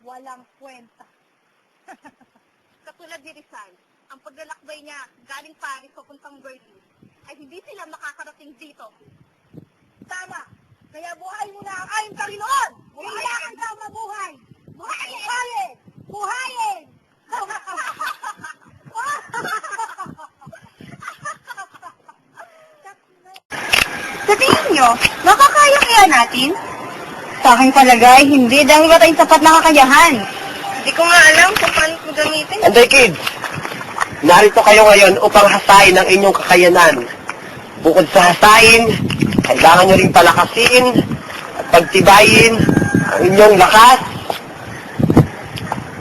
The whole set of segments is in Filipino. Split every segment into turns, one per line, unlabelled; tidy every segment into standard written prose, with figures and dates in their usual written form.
walang kwenta.
Katulad ni Rizal, ang paglalakbay niya galing Paris papuntang Berlin ay hindi sila makakarating dito.
Tama! Kaya buhay mo na ang aking Panginoon! Kailangan daw mabuhay! Buhayin! Buhayin!
Sa tingin niyo, makakaya kaya natin? Sa akin palagay, hindi dahil wala tayong sapat na kakayahan. Hindi ko nga alam kung paano ko gamitin.
Anday kids, narito kayo ngayon upang hasain ang inyong kakayanan. Bukod sa hasain, kailangan nyo rin palakasin at pagtibayin ang inyong lakas,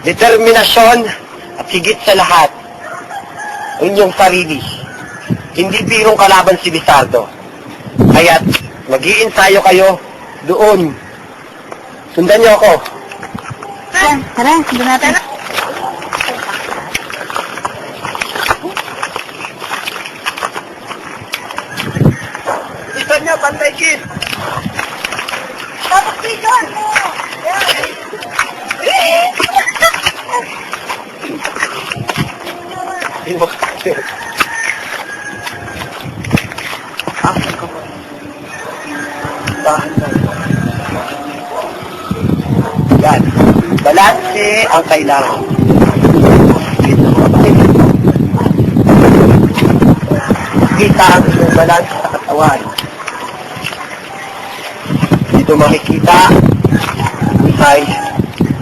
determinasyon at higit sa lahat, ang inyong sarili. Hindi birong kalaban si Bizardo. Kaya't mag-iinsayo kayo doon. Sundan niyo ako.
Tara, sundan natin.
Isa niyo, Pantay Kid!
Tapos dito!
Hindi mo kasi. Yan. Balanse ang kailangan. Kita ang inyong balanse sa katawan. Dito makikita ang size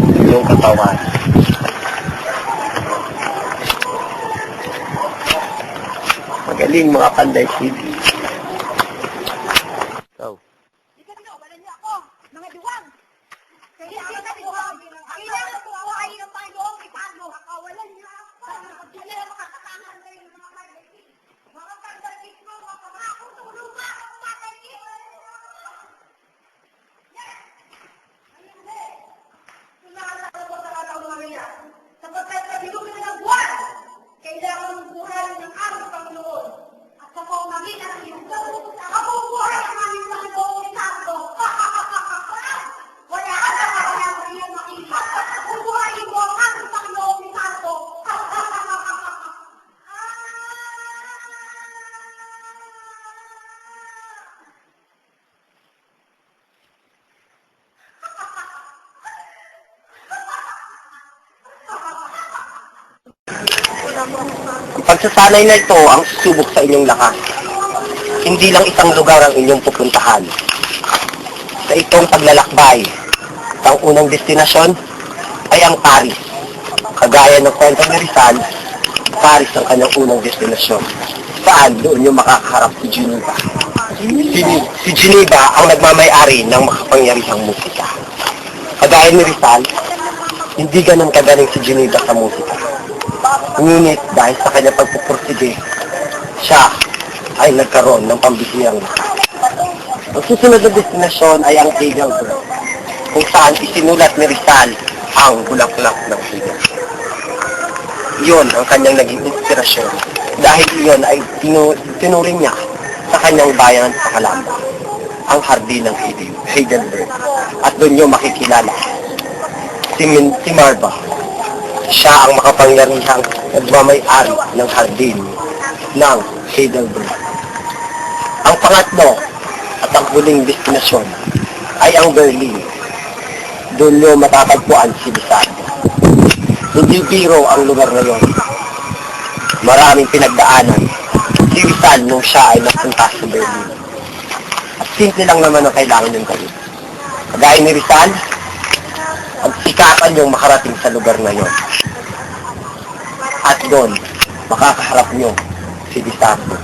ng inyong katawan. Magaling mga Panday Kid. So,
Wala niyo ako! Mga diwang! Kailangan na diwang! Kailangan ko awayin ng Panginoong Bizardo! Kawalan niyo ako! Hindi na makakatangan kayo ng mga Pangday. Mga Pangday mo, mga pangako, tulong ba ako mga Pangday? Yes! Ayun din! Tunahan ako sa kataong mga yan. Sapagkat sa bilugin ng buwan, kailangan mong buhayin ng aming Panginoon. At sa pamamagitan ng iyong tulong, mabubuhay ang aming Panginoong Bizardo. Wala ka na kailangan sa iyong makita. Bubuhayin mo ang aming Panginoong Bizardo.
ang pagsasanay na ito ang susubok sa inyong lakas. Hindi lang isang lugar ang inyong pupuntahan. Sa itong paglalakbay, ang unang destinasyon ay ang Paris. Kagaya ng kwento ni Rizal, Paris ang kanyang unang destinasyon. Saan doon yung makakaharap si Geneva? Si Geneva ang nagmamay-ari ng makapangyarihang musika. Kagaya ni Rizal, hindi ganun kagaling si Geneva sa musika. Ngunit dahil sa kanyang pagpupursige, siya ay nagkaroon ng pambihirang lakas. Ang susunod na destinasyon ay ang Heidelberg, kung saan isinulat ni Rizal ang bulaklak ng Heidelberg. Iyon ang kanyang naging inspirasyon dahil iyon ay tinuring niya sa kanyang bayan sa Calamba, ang hardin ng Heidelberg. At doon niyo makikilala si Marva. Siya ang makapangyarihang nagmamay-ari ng hardin ng Heidelberg. Ang pangatlo at ang huling destinasyon ay ang Berlin. Doon niyo matatagpuan si Bizardo. Hindi biro ang lugar na yon. Maraming pinagdaanan si Rizal nung siya ay napunta sa Berlin. At simple lang naman ang kailangan niyong gawin. Kagaya ni Rizal, pagsikatan niyong makarating sa lugar na yon. At doon, makakaharap niyo si Bizardo.